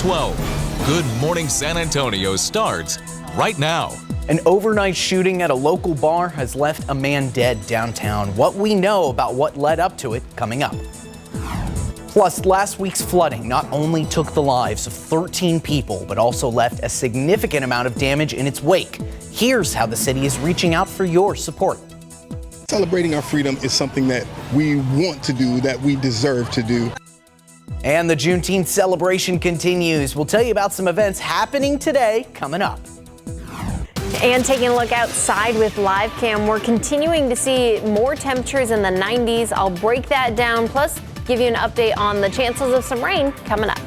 12. Good Morning San Antonio starts right now. An overnight shooting at a local bar has left a man dead downtown. What we know about what led up to it coming up. Plus, last week's flooding not only took the lives of 13 people, but also left a significant amount of damage in its wake. Here's how the city is reaching out for your support. Celebrating our freedom is something that we want to do, that we deserve to do. And the Juneteenth celebration continues. We'll tell you about some events happening today coming up. And taking a look outside with live cam, we're continuing to see more temperatures in the 90s. I'll break that down, plus give you an update on the chances of some rain coming up.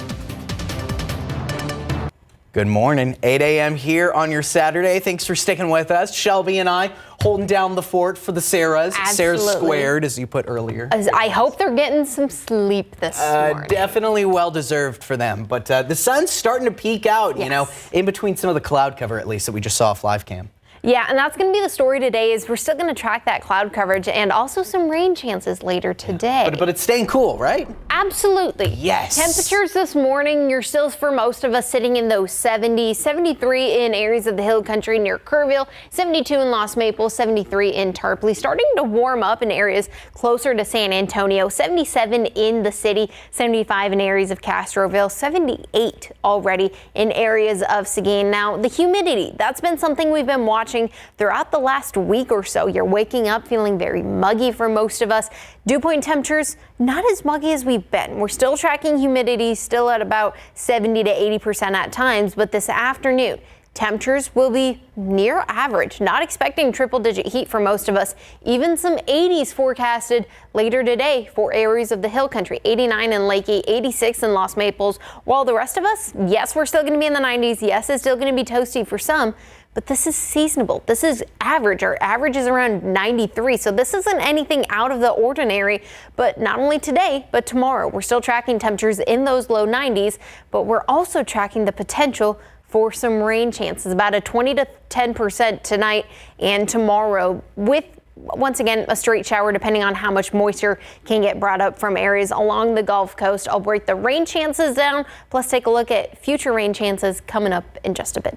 Good morning, 8 a.m. here on your Saturday. Thanks for sticking with us. Shelby and I holding down the fort for the Sarahs. Absolutely. Sarah's squared, as you put earlier. I hope they're getting some sleep this morning. Definitely well-deserved for them. But the sun's starting to peek out, Yes. you know, in between some of the cloud cover, at least, that we just saw off live cam. Yeah, and that's going to be the story today. Is we're still going to track that cloud coverage and also some rain chances later today. But it's staying cool, right? Absolutely. Yes. Temperatures this morning, you're still, for most of us, sitting in those 70s, 73 in areas of the hill country near Kerrville, 72 in Los Maples, 73 in Tarpley. Starting to warm up in areas closer to San Antonio, 77 in the city, 75 in areas of Castroville, 78 already in areas of Seguin. Now, the humidity, that's been something we've been watching throughout the last week or so. You're waking up feeling very muggy for most of us. Dew point temperatures, not as muggy as we've been. We're still tracking humidity, still at about 70 to 80% at times, but this afternoon, temperatures will be near average. Not expecting triple-digit heat for most of us. Even some 80s forecasted later today for areas of the hill country. 89 in Lakey, 86 in Los Maples. While the rest of us, yes, we're still going to be in the 90s. Yes, it's still going to be toasty for some. But this is seasonable. This is average. Our average is around 93. So this isn't anything out of the ordinary. But not only today, but tomorrow. We're still tracking temperatures in those low 90s, but we're also tracking the potential for some rain chances, about a 20 to 10% tonight and tomorrow, with once again a straight shower depending on how much moisture can get brought up from areas along the Gulf Coast. I'll break the rain chances down, plus take a look at future rain chances coming up in just a bit.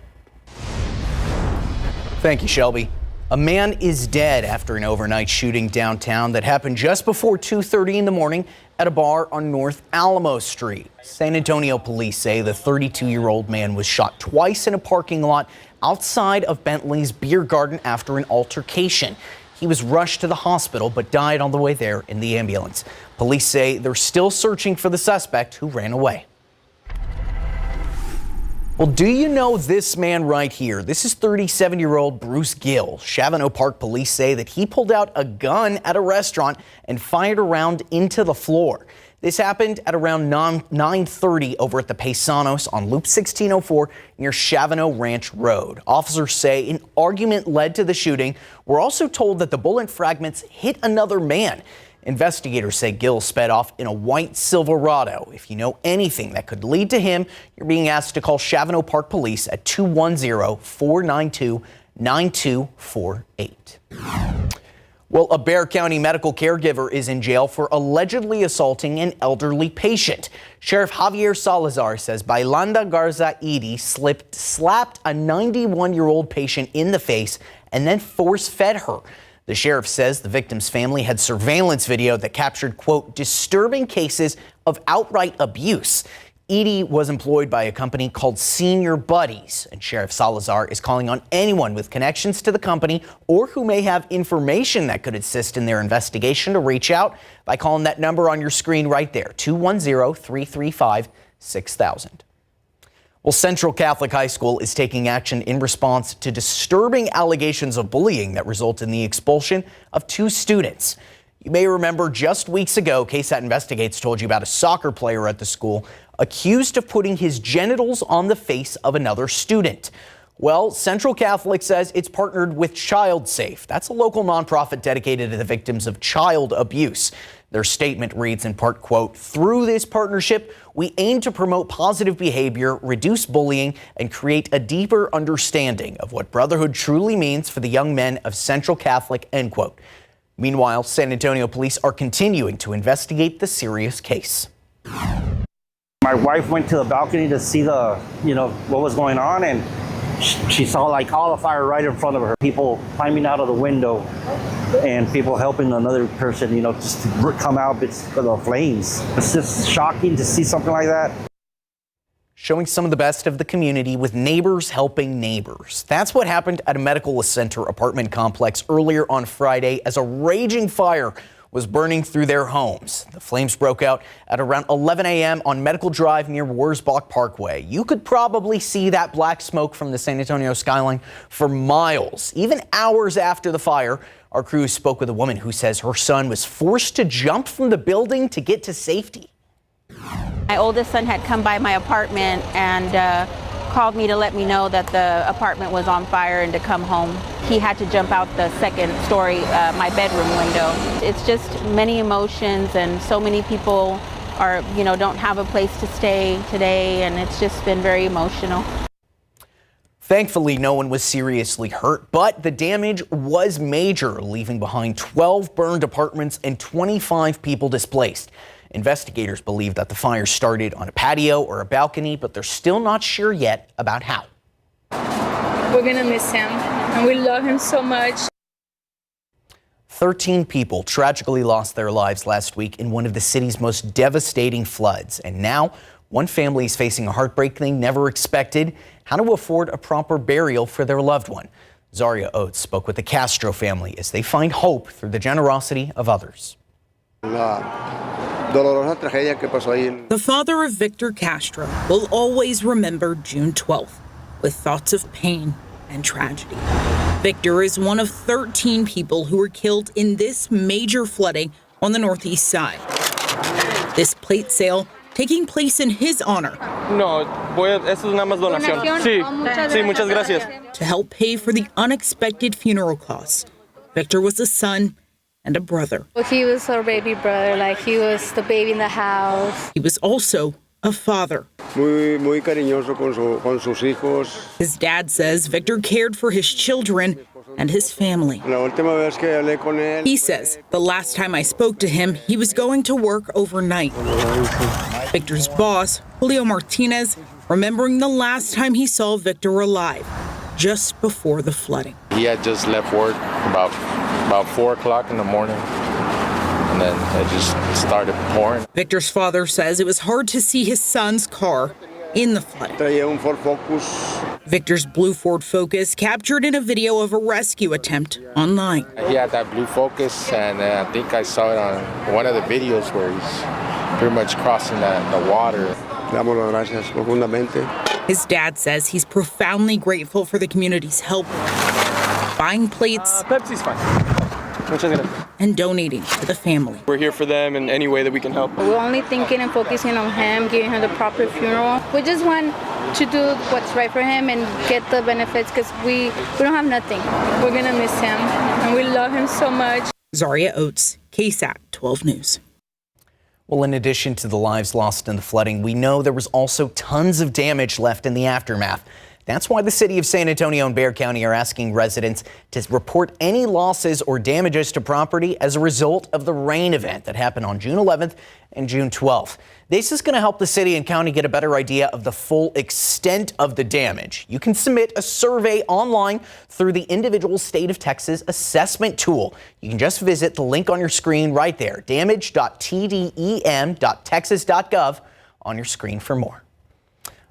Thank you, Shelby. A man is dead after an overnight shooting downtown that happened just before 2:30 in the morning at a bar on North Alamo Street. San Antonio police say the 32-year-old man was shot twice in a parking lot outside of Bentley's Beer Garden after an altercation. He was rushed to the hospital but died on the way there in the ambulance. Police say they're still searching for the suspect who ran away. Well, do you know this man right here? This is 37-year-old Bruce Gill. Chavano Park police say that he pulled out a gun at a restaurant and fired a round into the floor. This happened at around 9:30 over at the Paisanos on Loop 1604 near Chavano Ranch Road. Officers say an argument led to the shooting. We're also told that the bullet fragments hit another man. Investigators say Gill sped off in a white Silverado. If you know anything that could lead to him, you're being asked to call Chavano Park Police at 210-492-9248. Well, a Bexar County medical caregiver is in jail for allegedly assaulting an elderly patient. Sheriff Javier Salazar says Bailanda Garza Edie slapped a 91-year-old patient in the face and then force-fed her. The sheriff says the victim's family had surveillance video that captured, quote, disturbing cases of outright abuse. Edie was employed by a company called Senior Buddies, and Sheriff Salazar is calling on anyone with connections to the company or who may have information that could assist in their investigation to reach out by calling that number on your screen right there, 210-335-6000. Well, Central Catholic High School is taking action in response to disturbing allegations of bullying that result in the expulsion of 2 students. You may remember just weeks ago, KSAT Investigates told you about a soccer player at the school accused of putting his genitals on the face of another student. Well, Central Catholic says it's partnered with Child Safe. That's a local nonprofit dedicated to the victims of child abuse. Their statement reads in part, quote, through this partnership, we aim to promote positive behavior, reduce bullying, and create a deeper understanding of what brotherhood truly means for the young men of Central Catholic, end quote. Meanwhile, San Antonio police are continuing to investigate the serious case. My wife went to the balcony to see what was going on, and she saw like all the fire right in front of her. People climbing out of the window and people helping another person, just to come out of the flames. It's just shocking to see something like that. Showing some of the best of the community with neighbors helping neighbors. That's what happened at a medical center apartment complex earlier on Friday as a raging fire was burning through their homes. The flames broke out at around 11 a.m. on Medical Drive near Wurzbach Parkway. You could probably see that black smoke from the San Antonio skyline for miles. Even hours after the fire, our crew spoke with a woman who says her son was forced to jump from the building to get to safety. My oldest son had come by my apartment and called me to let me know that the apartment was on fire and to come home. He had to jump out the second story, my bedroom window. It's just many emotions, and so many people don't have a place to stay today, and it's just been very emotional. Thankfully, no one was seriously hurt, but the damage was major, leaving behind 12 burned apartments and 25 people displaced. Investigators believe that the fire started on a patio or a balcony, but they're still not sure yet about how. We're gonna miss him, and we love him so much. 13 people tragically lost their lives last week in one of the city's most devastating floods. And now one family is facing a heartbreak they never expected: how to afford a proper burial for their loved one. Zaria Oates spoke with the Castro family as they find hope through the generosity of others. The father of Victor Castro will always remember June 12th with thoughts of pain and tragedy. Victor is one of 13 people who were killed in this major flooding on the northeast side. This plate sale taking place in his honor. To help pay for the unexpected funeral costs. Victor was a son and a brother. He was our baby brother, he was the baby in the house. He was also a father. His dad says Victor cared for his children and his family. He says the last time I spoke to him, he was going to work overnight. Victor's boss, Julio Martinez, remembering the last time he saw Victor alive, just before the flooding. He had just left work about 4 o'clock in the morning, and then it just started pouring. Victor's father says it was hard to see his son's car in the flood. Victor's blue Ford Focus captured in a video of a rescue attempt online. He had that blue Focus, and I think I saw it on one of the videos where he's pretty much crossing the water. His dad says he's profoundly grateful for the community's help, buying plates and donating to the family. We're here for them in any way that we can help. We're only thinking and focusing on him, giving him the proper funeral. We just want to do what's right for him and get the benefits because we don't have nothing. We're gonna miss him, and we love him so much. Zaria Oates, KSAT 12 News. Well, in addition to the lives lost in the flooding, we know there was also tons of damage left in the aftermath. That's why the city of San Antonio and Bexar County are asking residents to report any losses or damages to property as a result of the rain event that happened on June 11th and June 12th. This is going to help the city and county get a better idea of the full extent of the damage. You can submit a survey online through the individual state of Texas assessment tool. You can just visit the link on your screen right there, damage.tdem.texas.gov on your screen for more.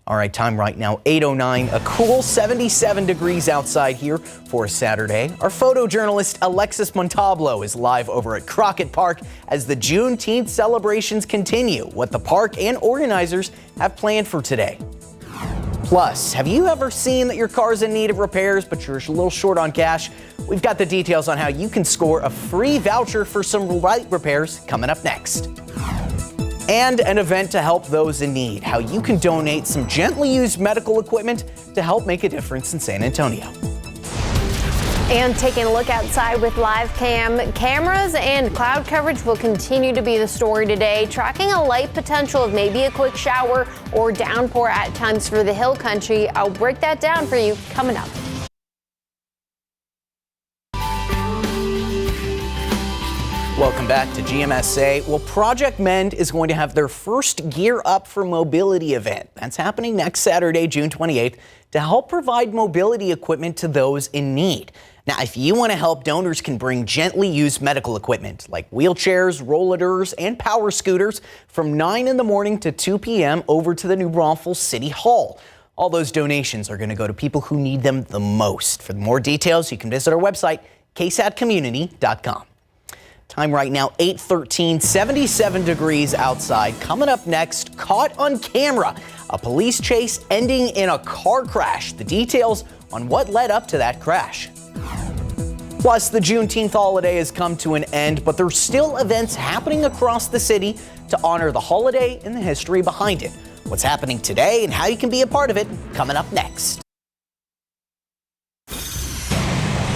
All right, time right now, 8:09, a cool 77 degrees outside here for a Saturday. Our photojournalist Alexis Montalvo is live over at Crockett Park as the Juneteenth celebrations continue, what the park and organizers have planned for today. Plus, have you ever seen that your car's in need of repairs, but you're a little short on cash? We've got the details on how you can score a free voucher for some light repairs coming up next. And an event to help those in need, how you can donate some gently used medical equipment to help make a difference in San Antonio. And taking a look outside with live cameras and cloud coverage will continue to be the story today, tracking a light potential of maybe a quick shower or downpour at times for the hill country. I'll break that down for you coming up. Welcome back to GMSA. Well, Project Mend is going to have their first Gear Up for Mobility event. That's happening next Saturday, June 28th, to help provide mobility equipment to those in need. Now, if you want to help, donors can bring gently used medical equipment like wheelchairs, rollers, and power scooters from 9 in the morning to 2 p.m. over to the New Braunfels City Hall. All those donations are going to go to people who need them the most. For more details, you can visit our website, ksatcommunity.com. Time right now, 8:13, 77 degrees outside. Coming up next, caught on camera, a police chase ending in a car crash. The details on what led up to that crash. Plus, the Juneteenth holiday has come to an end, but there's still events happening across the city to honor the holiday and the history behind it. What's happening today and how you can be a part of it, coming up next.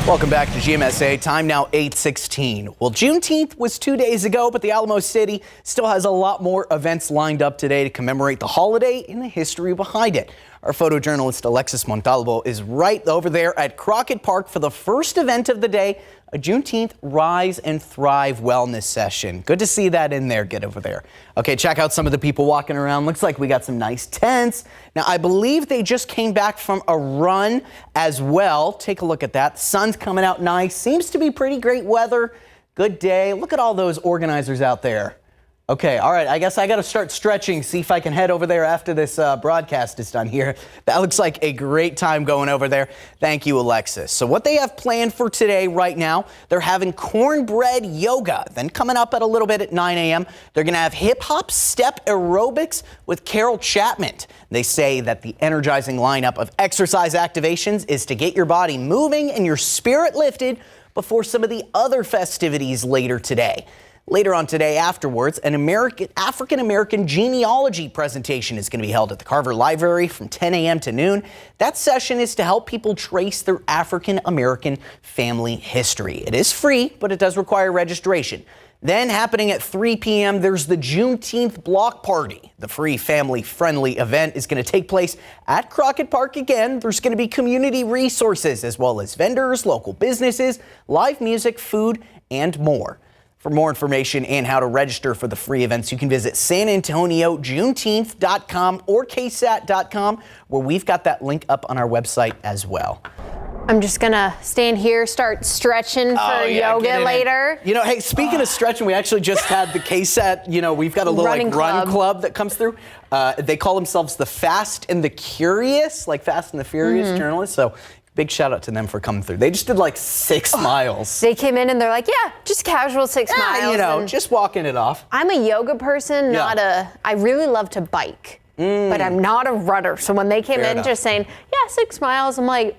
Welcome back to GMSA. Time now 8:16. Well, Juneteenth was 2 days ago, but the Alamo City still has a lot more events lined up today to commemorate the holiday and the history behind it. Our photojournalist Alexis Montalvo is right over there at Crockett Park for the first event of the day, a Juneteenth Rise and Thrive wellness session. Good to see that in there. Get over there. Okay, check out some of the people walking around. Looks like we got some nice tents. Now, I believe they just came back from a run as well. Take a look at that. The sun's coming out nice. Seems to be pretty great weather. Good day. Look at all those organizers out there. Okay, all right, I guess I got to start stretching, see if I can head over there after this broadcast is done here. That looks like a great time going over there. Thank you, Alexis. So what they have planned for today right now, they're having cornbread yoga. Then coming up at a little bit at 9 a.m., they're going to have hip-hop step aerobics with Carol Chapman. They say that the energizing lineup of exercise activations is to get your body moving and your spirit lifted before some of the other festivities later today. Later on today, afterwards, an African-American genealogy presentation is going to be held at the Carver Library from 10 a.m. to noon. That session is to help people trace their African-American family history. It is free, but it does require registration. Then happening at 3 p.m., there's the Juneteenth Block Party. The free family-friendly event is going to take place at Crockett Park again. There's going to be community resources as well as vendors, local businesses, live music, food, and more. For more information and how to register for the free events, you can visit sanantoniojuneteenth.com or ksat.com, where we've got that link up on our website as well. I'm just going to stand here, start stretching for yoga later. You know, hey, speaking of stretching, we actually just had the KSAT, we've got a little run club that comes through. They call themselves the Fast and the Curious, like Fast and the Furious journalists. So big shout out to them for coming through. They just did like 6 miles. They came in and they're like, yeah, just casual 6 miles. Just walking it off. I'm a yoga person, I really love to bike, but I'm not a runner. So when they came in just saying, yeah, 6 miles, I'm like,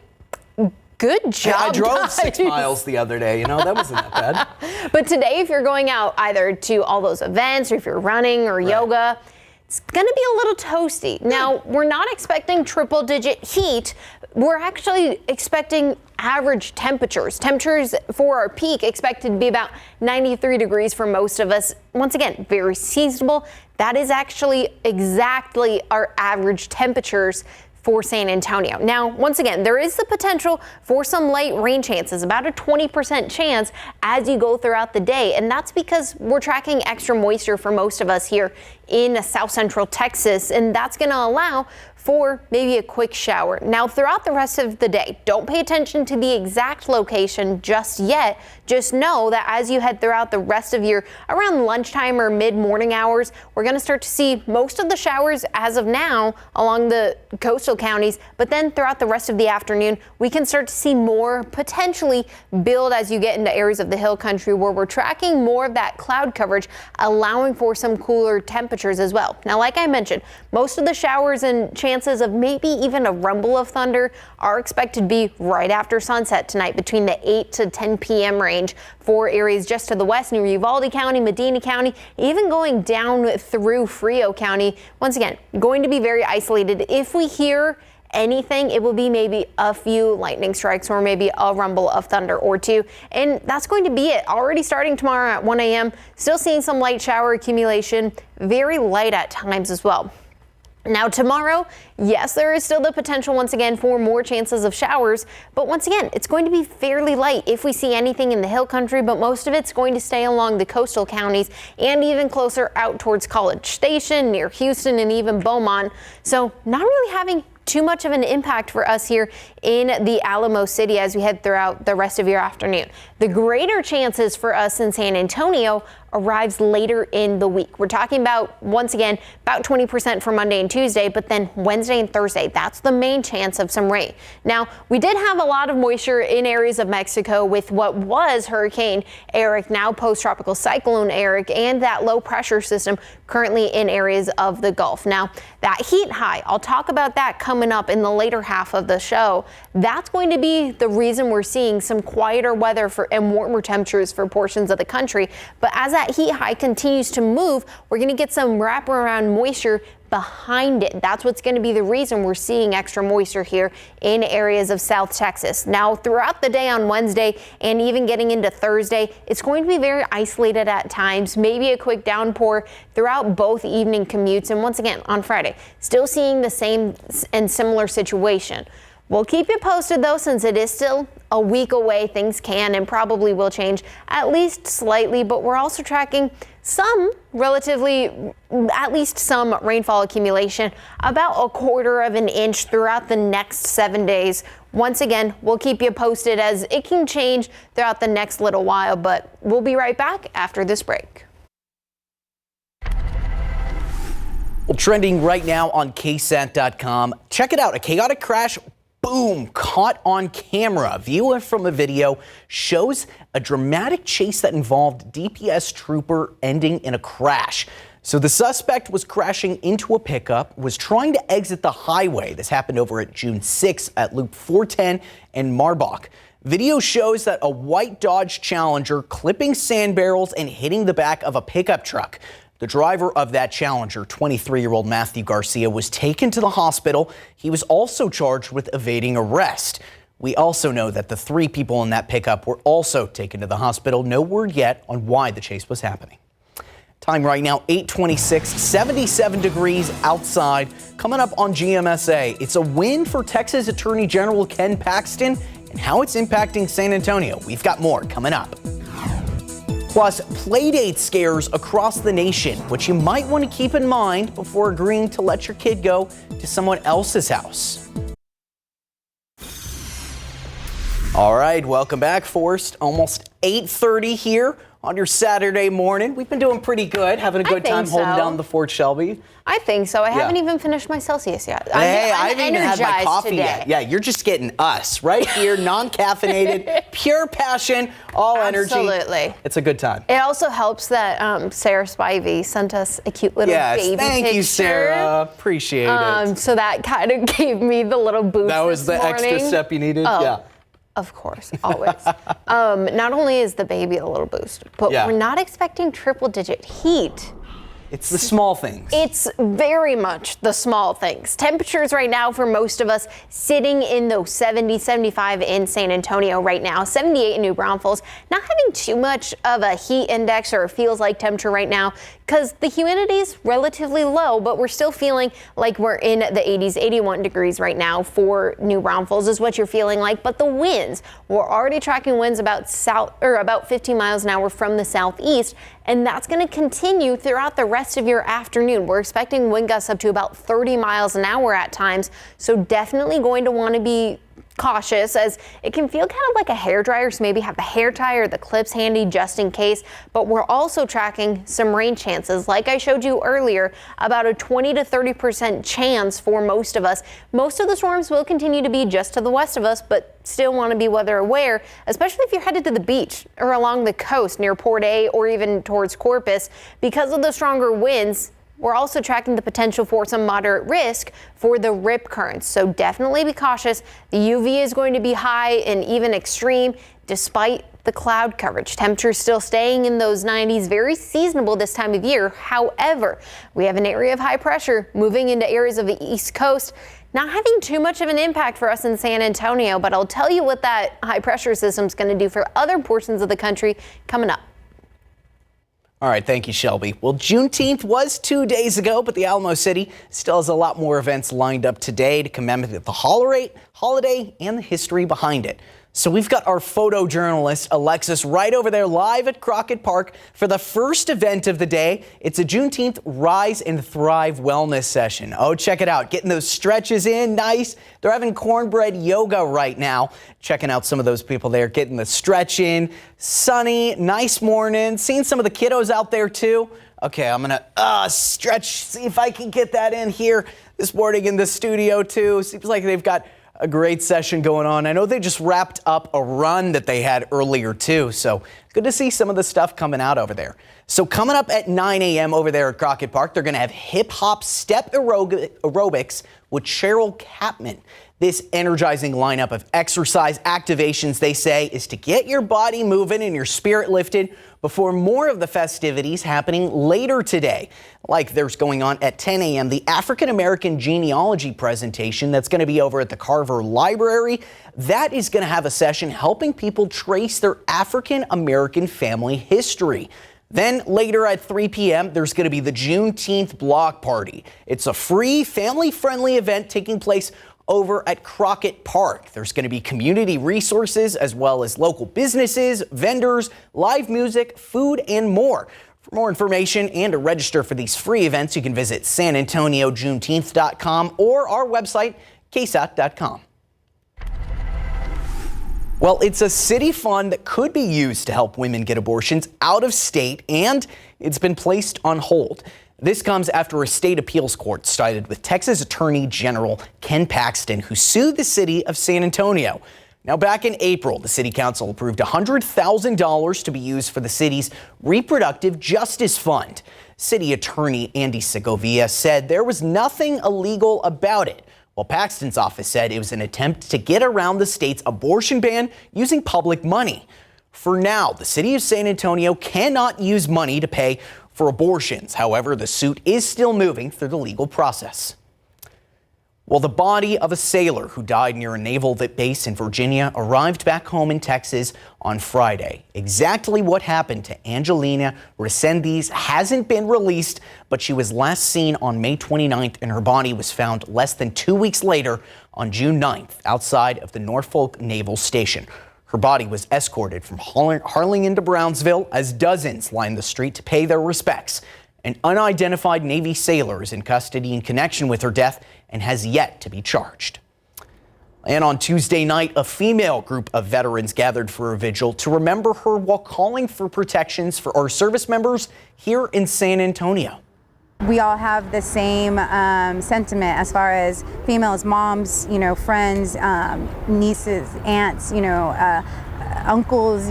good job. I drove guys. 6 miles the other day, that wasn't that bad. But today, if you're going out either to all those events or if you're running or yoga, it's going to be a little toasty. Now, we're not expecting triple-digit heat. We're actually expecting average temperatures. Temperatures for our peak expected to be about 93 degrees for most of us. Once again, very seasonable. That is actually exactly our average temperatures for San Antonio. Now, once again, there is the potential for some light rain chances, about a 20% chance as you go throughout the day. And that's because we're tracking extra moisture for most of us here in South Central Texas. And that's going to allow for maybe a quick shower. Now, throughout the rest of the day, don't pay attention to the exact location just yet. Just know that as you head throughout the rest of your around lunchtime or mid-morning hours, we're going to start to see most of the showers as of now along the coastal counties. But then throughout the rest of the afternoon, we can start to see more potentially build as you get into areas of the hill country where we're tracking more of that cloud coverage, allowing for some cooler temperatures as well. Now, like I mentioned, most of the showers and chances of maybe even a rumble of thunder are expected to be right after sunset tonight between the 8 to 10 p.m. range for areas just to the west near Uvalde County, Medina County, even going down through Frio County. Once again, going to be very isolated. If we hear anything, it will be maybe a few lightning strikes or maybe a rumble of thunder or two. And that's going to be it. Already starting tomorrow at 1 a.m., still seeing some light shower accumulation, very light at times as well. Now tomorrow, yes, there is still the potential once again for more chances of showers, but once again, it's going to be fairly light if we see anything in the hill country, but most of it's going to stay along the coastal counties and even closer out towards College Station, near Houston, and even Beaumont. So not really having too much of an impact for us here in the Alamo City as we head throughout the rest of your afternoon. The greater chances for us in San Antonio arrives later in the week. We're talking about, once again, about 20% for Monday and Tuesday, but then Wednesday and Thursday, that's the main chance of some rain. Now, we did have a lot of moisture in areas of Mexico with what was Hurricane Eric, now post-tropical cyclone Eric, and that low pressure system currently in areas of the Gulf. Now, that heat high, I'll talk about that coming up in the later half of the show. That's going to be the reason we're seeing some quieter weather and warmer temperatures for portions of the country. But as that heat high continues to move, we're going to get some wraparound moisture behind it. That's what's going to be the reason we're seeing extra moisture here in areas of South Texas. Now, throughout the day on Wednesday and even getting into Thursday, it's going to be very isolated at times, maybe a quick downpour throughout both evening commutes. And once again, on Friday, still seeing the same and similar situation. We'll keep you posted though, since it is still a week away. Things can and probably will change at least slightly, but we're also tracking some at least some rainfall accumulation, about 1/4 of an inch throughout the next 7 days. Once again, we'll keep you posted as it can change throughout the next little while, but we'll be right back after this break. Well, trending right now on KSAT.com. Check it out. A chaotic crash. Boom, caught on camera. A view from a video shows a dramatic chase that involved DPS trooper ending in a crash. So the suspect was crashing into a pickup, was trying to exit the highway. This happened over at June 6 at Loop 410 and Marbach. Video shows that a white Dodge Challenger clipping sand barrels and hitting the back of a pickup truck. The driver of that Challenger, 23-year-old Matthew Garcia, was taken to the hospital. He was also charged with evading arrest. We also know that the 3 people in that pickup were also taken to the hospital. No word yet on why the chase was happening. Time right now, 8:26, 77 degrees outside. Coming up on GMSA, it's a win for Texas Attorney General Ken Paxton and how it's impacting San Antonio. We've got more coming up. Plus, playdate scares across the nation, which you might want to keep in mind before agreeing to let your kid go to someone else's house. All right, welcome back, Forrest. Almost 8:30 here on your Saturday morning. We've been doing pretty good, having a good time holding down the Fort Shelby. I think so. I haven't even finished my Celsius yet. Hey, I haven't even had my coffee yet. Yeah, you're just getting us right here, non-caffeinated, pure passion, all energy. Absolutely. It's a good time. It also helps that Sarah Spivey sent us a cute little baby thank picture. You, Sarah. Appreciate it. So that kind of gave me the little boost. That was the extra step you needed? Oh, yeah. Of course, always. Not only is the baby a little boost, but we're not expecting triple-digit heat. It's the small things. It's very much the small things. Temperatures right now for most of us sitting in those 70, 75 in San Antonio right now, 78 in New Braunfels. Not having too much of a heat index or feels like temperature right now because the humidity is relatively low, but we're still feeling like we're in the 80s, 81 degrees right now for New Braunfels is what you're feeling like. But the winds, we're already tracking winds about 15 miles an hour from the southeast. And that's going to continue throughout the rest of your afternoon. We're expecting wind gusts up to about 30 miles an hour at times. So definitely going to want to be cautious as it can feel kind of like a hairdryer. So maybe have the hair tie or the clips handy just in case. But we're also tracking some rain chances. Like I showed you earlier, about a 20 to 30% chance for most of us. Most of the storms will continue to be just to the west of us, but still want to be weather aware, especially if you're headed to the beach or along the coast near Port A or even towards Corpus. Because of the stronger winds, we're also tracking the potential for some moderate risk for the rip currents. So definitely be cautious. The UV is going to be high and even extreme despite the cloud coverage. Temperatures still staying in those 90s, very seasonable this time of year. However, we have an area of high pressure moving into areas of the East Coast. Not having too much of an impact for us in San Antonio, but I'll tell you what that high pressure system is going to do for other portions of the country coming up. All right, thank you, Shelby. Well, Juneteenth was 2 days ago, but the Alamo City still has a lot more events lined up today to commemorate the holiday and the history behind it. So we've got our photojournalist, Alexis, right over there live at Crockett Park for the first event of the day. It's a Juneteenth Rise and Thrive wellness session. Oh, check it out. Getting those stretches in. Nice. They're having cornbread yoga right now. Checking out some of those people there, getting the stretch in. Sunny, nice morning. Seeing some of the kiddos out there, too. Okay, I'm going to stretch, see if I can get that in here this morning in the studio, too. Seems like they've got a great session going on. I know they just wrapped up a run that they had earlier too, so good to see some of the stuff coming out over there. So coming up at 9 a.m. over there at Crockett Park, they're going to have hip hop step aerobics with Cheryl Capman. This energizing lineup of exercise activations, they say, is to get your body moving and your spirit lifted before more of the festivities happening later today. Like there's going on at 10 a.m. the African American genealogy presentation that's going to be over at the Carver Library. That is going to have a session helping people trace their African American family history. Then later at 3 p.m., there's going to be the Juneteenth block party. It's a free, family-friendly event taking place over at Crockett Park. There's going to be community resources as well as local businesses, vendors, live music, food, and more. For more information and to register for these free events, you can visit sanantoniojuneteenth.com or our website, KSAT.com. Well, it's a city fund that could be used to help women get abortions out of state, and it's been placed on hold. This comes after a state appeals court sided with Texas Attorney General Ken Paxton, who sued the city of San Antonio. Now, back in April, the city council approved $100,000 to be used for the city's reproductive justice fund. City Attorney Andy Segovia said there was nothing illegal about it, while Paxton's office said it was an attempt to get around the state's abortion ban using public money. For now, the city of San Antonio cannot use money to pay for abortions. However, the suit is still moving through the legal process. Well, the body of a sailor who died near a naval base in Virginia arrived back home in Texas on Friday. Exactly what happened to Angelina Resendiz hasn't been released, but she was last seen on May 29th and her body was found less than 2 weeks later on June 9th outside of the Norfolk Naval Station. Her body was escorted from Harlingen to Brownsville as dozens lined the street to pay their respects. An unidentified Navy sailor is in custody in connection with her death and has yet to be charged. And on Tuesday night, a female group of veterans gathered for a vigil to remember her while calling for protections for our service members here in San Antonio. We all have the same sentiment as far as females, moms, friends, nieces, aunts, uncles,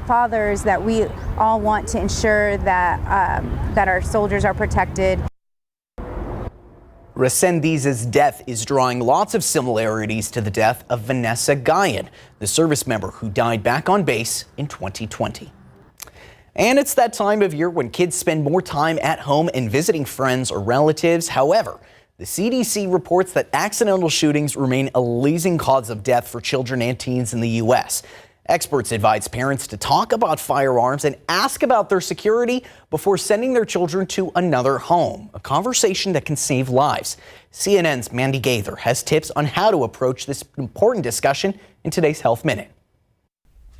fathers, that we all want to ensure that that our soldiers are protected. Resendiz's death is drawing lots of similarities to the death of Vanessa Guyon, the service member who died back on base in 2020. And it's that time of year when kids spend more time at home and visiting friends or relatives. However, the CDC reports that accidental shootings remain a leading cause of death for children and teens in the U.S. Experts advise parents to talk about firearms and ask about their security before sending their children to another home, a conversation that can save lives. CNN's Mandy Gaither has tips on how to approach this important discussion in today's Health Minute.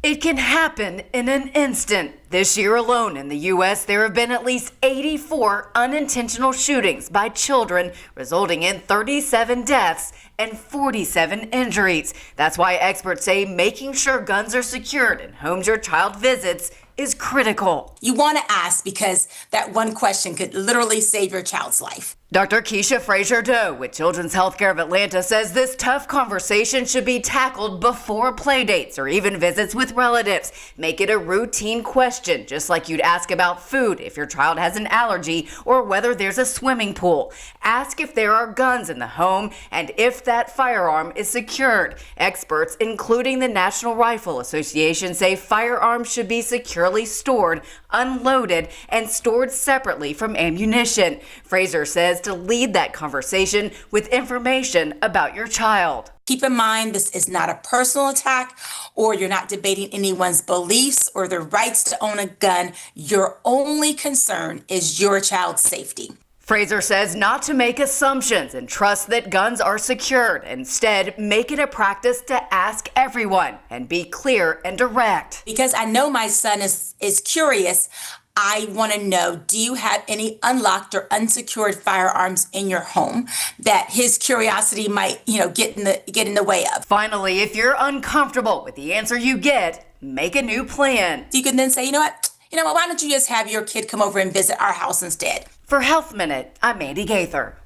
It can happen in an instant. This year alone in the U.S., there have been at least 84 unintentional shootings by children, resulting in 37 deaths and 47 injuries. That's why experts say making sure guns are secured in homes your child visits is critical. You want to ask because that one question could literally save your child's life. Dr. Keisha Frazier-Doe with Children's Healthcare of Atlanta says this tough conversation should be tackled before play dates or even visits with relatives. Make it a routine question, just like you'd ask about food if your child has an allergy or whether there's a swimming pool. Ask if there are guns in the home and if that firearm is secured. Experts, including the National Rifle Association, say firearms should be securely stored, unloaded, and stored separately from ammunition. Fraser says says to lead that conversation with information about your child. Keep in mind, this is not a personal attack, or you're not debating anyone's beliefs or their rights to own a gun. Your only concern is your child's safety. Fraser says not to make assumptions and trust that guns are secured. Instead, make it a practice to ask everyone and be clear and direct. Because I know my son is curious, I want to know, do you have any unlocked or unsecured firearms in your home that his curiosity might, get in the way of? Finally, if you're uncomfortable with the answer you get, make a new plan. You can then say, you know what, why don't you just have your kid come over and visit our house instead? For Health Minute, I'm Mandy Gaither.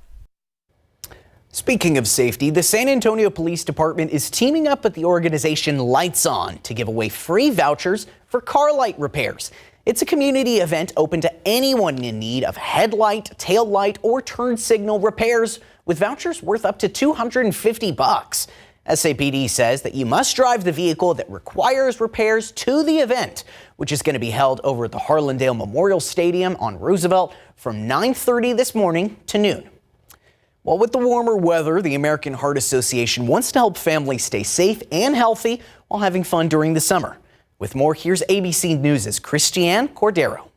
Speaking of safety, the San Antonio Police Department is teaming up with the organization Lights On to give away free vouchers for car light repairs. It's a community event open to anyone in need of headlight, tail light, or turn signal repairs, with vouchers worth up to $250. SAPD says that you must drive the vehicle that requires repairs to the event, which is going to be held over at the Harlandale Memorial Stadium on Roosevelt from 9:30 this morning to noon. Well, with the warmer weather, the American Heart Association wants to help families stay safe and healthy while having fun during the summer. With more, here's ABC News' Christiane Cordero.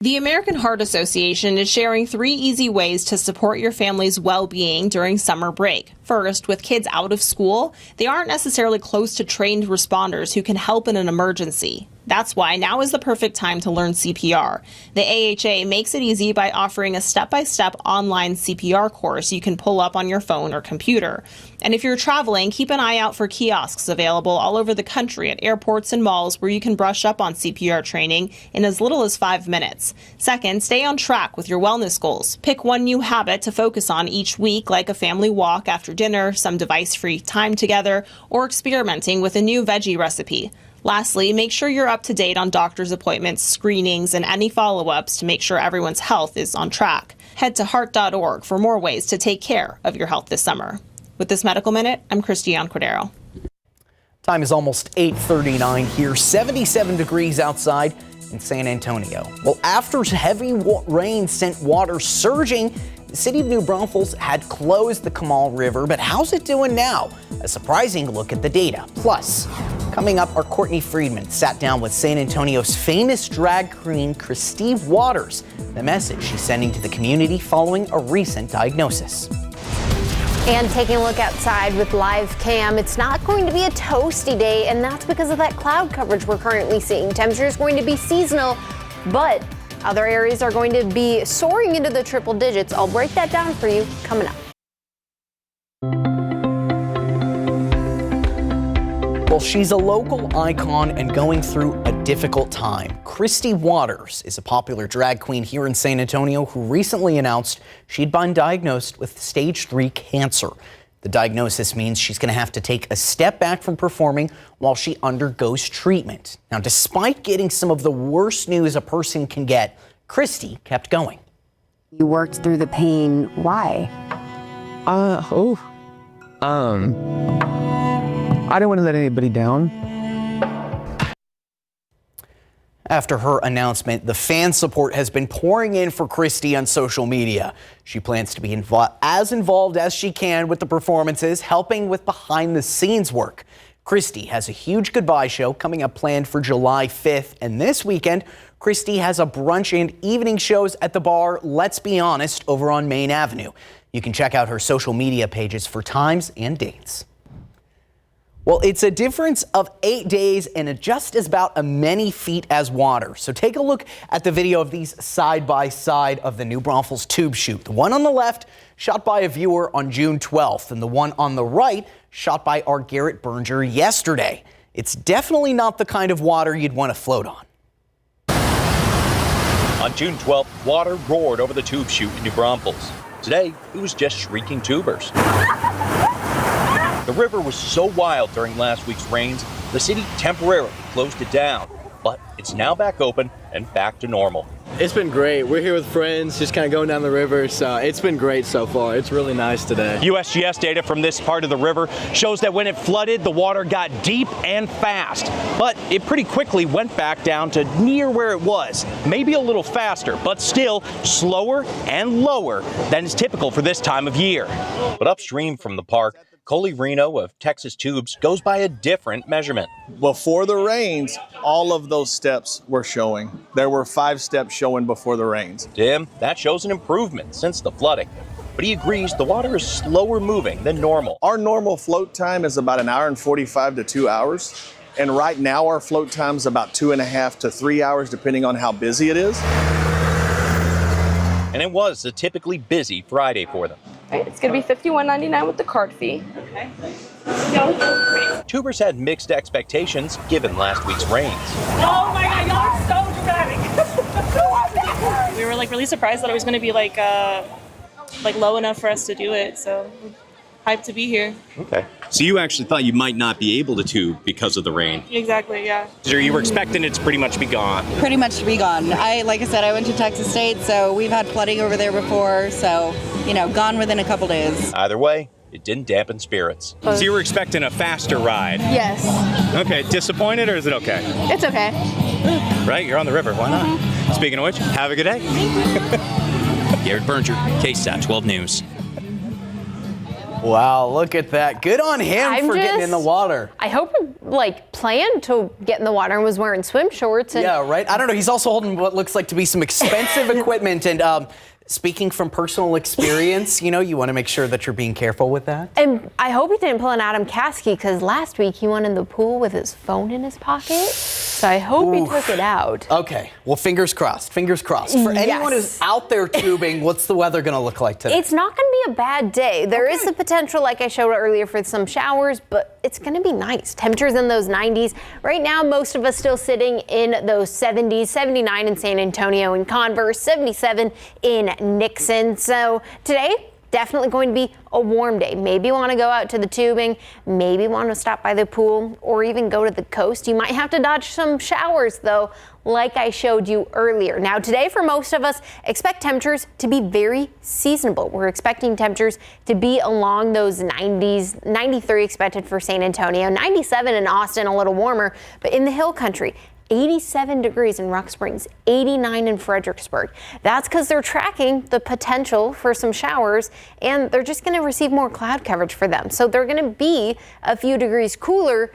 The American Heart Association is sharing 3 easy ways to support your family's well-being during summer break. First, with kids out of school, they aren't necessarily close to trained responders who can help in an emergency. That's why now is the perfect time to learn CPR. The AHA makes it easy by offering a step-by-step online CPR course you can pull up on your phone or computer. And if you're traveling, keep an eye out for kiosks available all over the country at airports and malls where you can brush up on CPR training in as little as 5 minutes. Second, stay on track with your wellness goals. Pick one new habit to focus on each week, like a family walk after dinner, some device-free time together, or experimenting with a new veggie recipe. Lastly, make sure you're up to date on doctor's appointments, screenings, and any follow-ups to make sure everyone's health is on track. Head to heart.org for more ways to take care of your health this summer. With this Medical Minute, I'm Christiane Cordero. Time is almost 8:39 here, 77 degrees outside in San Antonio. Well, after heavy rain sent water surging, the city of New Braunfels had closed the Kamal River, but how's it doing now? A surprising look at the data. Plus, coming up, our Courtney Friedman sat down with San Antonio's famous drag queen, Christy Waters. The message she's sending to the community following a recent diagnosis. And taking a look outside with live cam, it's not going to be a toasty day, and that's because of that cloud coverage we're currently seeing. Temperature is going to be seasonal, but other areas are going to be soaring into the triple digits. I'll break that down for you coming up. Well, she's a local icon and going through a difficult time. Christy Waters is a popular drag queen here in San Antonio who recently announced she'd been diagnosed with stage 3 cancer. The diagnosis means she's going to have to take a step back from performing while she undergoes treatment. Now, despite getting some of the worst news a person can get, Christy kept going. You worked through the pain. Why? I didn't want to let anybody down. After her announcement, the fan support has been pouring in for Christy on social media. She plans to be as involved as she can with the performances, helping with behind-the-scenes work. Christy has a huge goodbye show coming up planned for July 5th, and this weekend, Christy has a brunch and evening shows at the bar Let's Be Honest over on Main Avenue. You can check out her social media pages for times and dates. Well, it's a difference of 8 days and just as about as many feet as water. So take a look at the video of these side by side of the New Braunfels tube shoot. The one on the left shot by a viewer on June 12th and the one on the right shot by our Garrett Berger yesterday. It's definitely not the kind of water you'd want to float on. On June 12th, water roared over the tube chute in New Braunfels. Today, it was just shrieking tubers. The river was so wild during last week's rains, the city temporarily closed it down, but it's now back open and back to normal. It's been great. We're here with friends, just kind of going down the river, so it's been great so far. It's really nice today. USGS data from this part of the river shows that when it flooded, the water got deep and fast, but it pretty quickly went back down to near where it was. Maybe a little faster, but still slower and lower than is typical for this time of year. But upstream from the park, Coley Reno of Texas Tubes goes by a different measurement. Before the rains, all of those steps were showing. There were 5 steps showing before the rains. To him, that shows an improvement since the flooding. But he agrees the water is slower moving than normal. Our normal float time is about 1 hour and 45 to 2 hours. And right now our float time is about 2.5 to 3 hours, depending on how busy it is. And it was a typically busy Friday for them. Right, it's going to be $51.99 with the card fee. Okay. Tubers had mixed expectations given last week's rains. Oh my God, y'all are so dramatic. We were really surprised that it was going to be like low enough for us to do it. So hyped to be here. Okay. So you actually thought you might not be able to tube because of the rain? Exactly, yeah. So you were expecting it to pretty much be gone? Pretty much to be gone. Like I said, I went to Texas State, so we've had flooding over there before, so, gone within a couple days. Either way, it didn't dampen spirits. So you were expecting a faster ride? Yes. Okay, disappointed or is it okay? It's okay. Right, you're on the river, why not? Speaking of which, have a good day. Garrett Berger, KSAT 12 News. Wow, look at that. Good on him for getting in the water. I hope he planned to get in the water and was wearing swim shorts. And yeah, right. I don't know. He's also holding what looks like to be some expensive equipment. And speaking from personal experience, you want to make sure that you're being careful with that. And I hope he didn't pull an Adam Caskey, because last week he went in the pool with his phone in his pocket. So I hope he took it out. Okay. Well, fingers crossed. Fingers crossed. For anyone who's out there tubing, what's the weather going to look like today? It's not going to be a bad day. There is the potential, like I showed earlier, for some showers, but it's going to be nice. Temperatures in those 90s. Right now, most of us still sitting in those 70s, 79 in San Antonio and Converse, 77 in Nixon. So today, definitely going to be a warm day. Maybe you want to go out to the tubing, maybe want to stop by the pool, or even go to the coast. You might have to dodge some showers though, like I showed you earlier. Now today, for most of us, expect temperatures to be very seasonable. We're expecting temperatures to be along those 90s, 93 expected for San Antonio, 97 in Austin, a little warmer, but in the hill country, 87 degrees in Rock Springs, 89 in Fredericksburg. That's because they're tracking the potential for some showers, and they're just going to receive more cloud coverage for them. So they're going to be a few degrees cooler,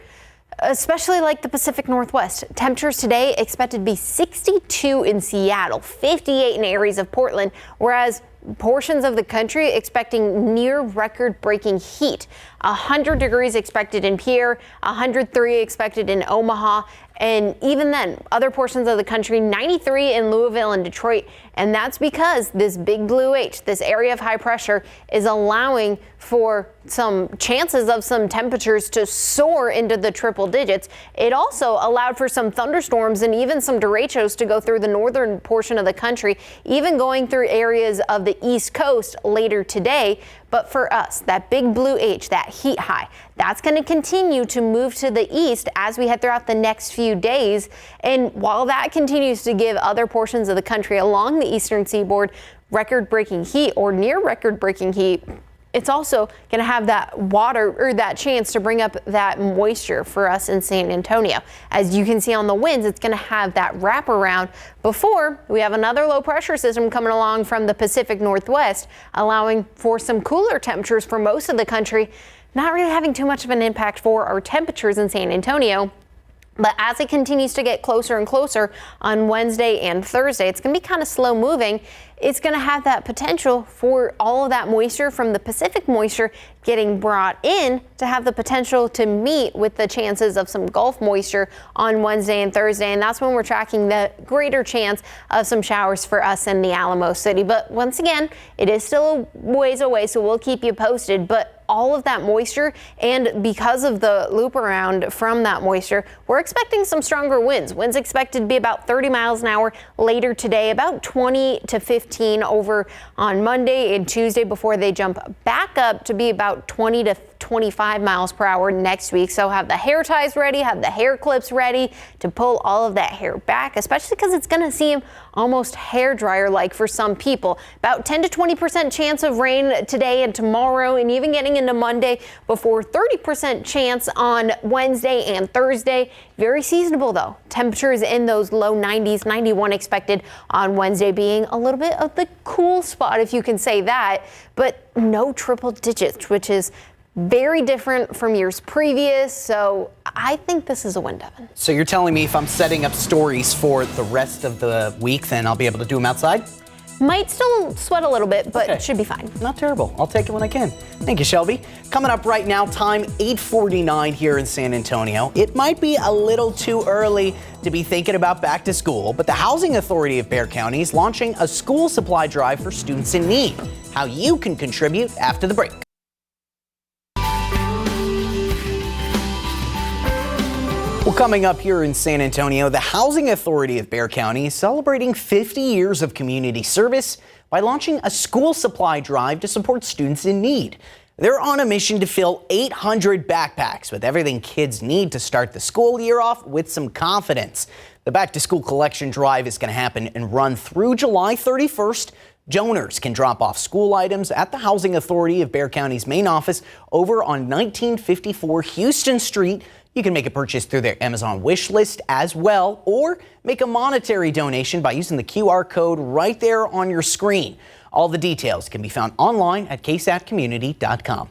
especially like the Pacific Northwest. Temperatures today expected to be 62 in Seattle, 58 in areas of Portland, whereas portions of the country expecting near record-breaking heat. 100 degrees expected in Pierre, 103 expected in Omaha, and even then, other portions of the country, 93 in Louisville and Detroit. And that's because this big blue H, this area of high pressure, is allowing for some chances of some temperatures to soar into the triple digits. It also allowed for some thunderstorms and even some derechos to go through the northern portion of the country, even going through areas of the East Coast later today. But for us, that big blue H, that heat high, that's going to continue to move to the east as we head throughout the next few days. And while that continues to give other portions of the country along the eastern seaboard record-breaking heat or near record-breaking heat, it's also going to have that water or that chance to bring up that moisture for us in San Antonio. As you can see on the winds, it's going to have that wraparound before we have another low pressure system coming along from the Pacific Northwest, allowing for some cooler temperatures for most of the country, not really having too much of an impact for our temperatures in San Antonio. But as it continues to get closer and closer on Wednesday and Thursday, it's going to be kind of slow moving. It's going to have that potential for all of that moisture from the Pacific moisture getting brought in to have the potential to meet with the chances of some Gulf moisture on Wednesday and Thursday. And that's when we're tracking the greater chance of some showers for us in the Alamo City. But once again, it is still a ways away, so we'll keep you posted. But all of that moisture, and because of the loop around from that moisture, we're expecting some stronger winds. Winds expected to be about 30 miles an hour later today, about 20 to 15 over on Monday and Tuesday before they jump back up to be about 20 to 25 miles per hour next week. So have the hair ties ready, have the hair clips ready to pull all of that hair back, especially because it's going to seem almost hair dryer like for some people. About 10 to 20% chance of rain today and tomorrow, and even getting into Monday before 30% chance on Wednesday and Thursday. Very seasonable though. Temperatures in those low 90s, 91 expected on Wednesday, being a little bit of the cool spot, if you can say that, but no triple digits, which is very different from years previous. So I think this is a win, Devin. So you're telling me if I'm setting up stories for the rest of the week, then I'll be able to do them outside? Might still sweat a little bit, but should be fine. Not terrible. I'll take it when I can. Thank you, Shelby. Coming up right now, time 8:49 here in San Antonio. It might be a little too early to be thinking about back to school, but the Housing Authority of Bexar County is launching a school supply drive for students in need. How you can contribute after the break. Well, coming up here in San Antonio, the Housing Authority of Bexar County is celebrating 50 years of community service by launching a school supply drive to support students in need. They're on a mission to fill 800 backpacks with everything kids need to start the school year off with some confidence. The back to school collection drive is going to happen and run through July 31st. Donors can drop off school items at the Housing Authority of Bexar County's main office over on 1954 Houston Street. You can make a purchase through their Amazon wish list as well, or make a monetary donation by using the QR code right there on your screen. All the details can be found online at ksatcommunity.com.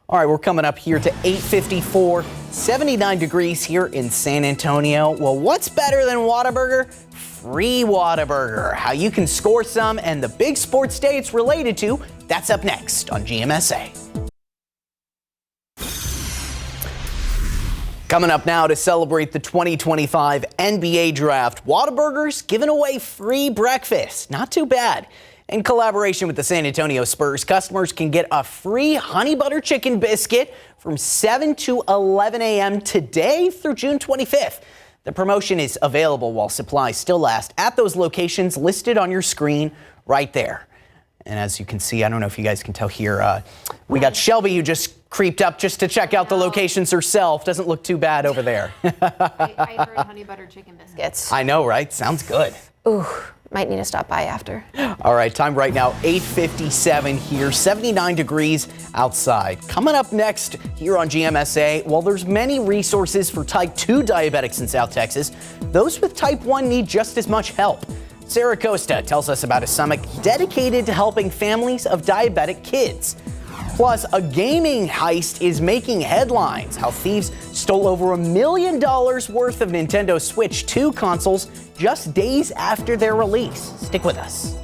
All right, we're coming up here to 8:54, 79 degrees here in San Antonio. Well, what's better than Whataburger? Free Whataburger. How you can score some and the big sports day it's related to, that's up next on GMSA. Coming up now to celebrate the 2025 NBA Draft, Whataburger's giving away free breakfast. Not too bad. In collaboration with the San Antonio Spurs, customers can get a free honey butter chicken biscuit from 7 to 11 a.m. today through June 25th. The promotion is available while supplies still last at those locations listed on your screen right there. And as you can see, I don't know if you guys can tell here, we got Shelby who just creeped up just to check out the locations herself. Doesn't look too bad over there. I heard honey butter chicken biscuits. I know, right? Sounds good. Ooh, might need to stop by after. All right, time right now, 8:57 here, 79 degrees outside. Coming up next here on GMSA, well, there's many resources for type 2 diabetics in South Texas. Those with type 1 need just as much help. Sarah Costa tells us about a summit dedicated to helping families of diabetic kids. Plus, a gaming heist is making headlines. How thieves stole over $1 million worth of Nintendo Switch 2 consoles just days after their release. Stick with us.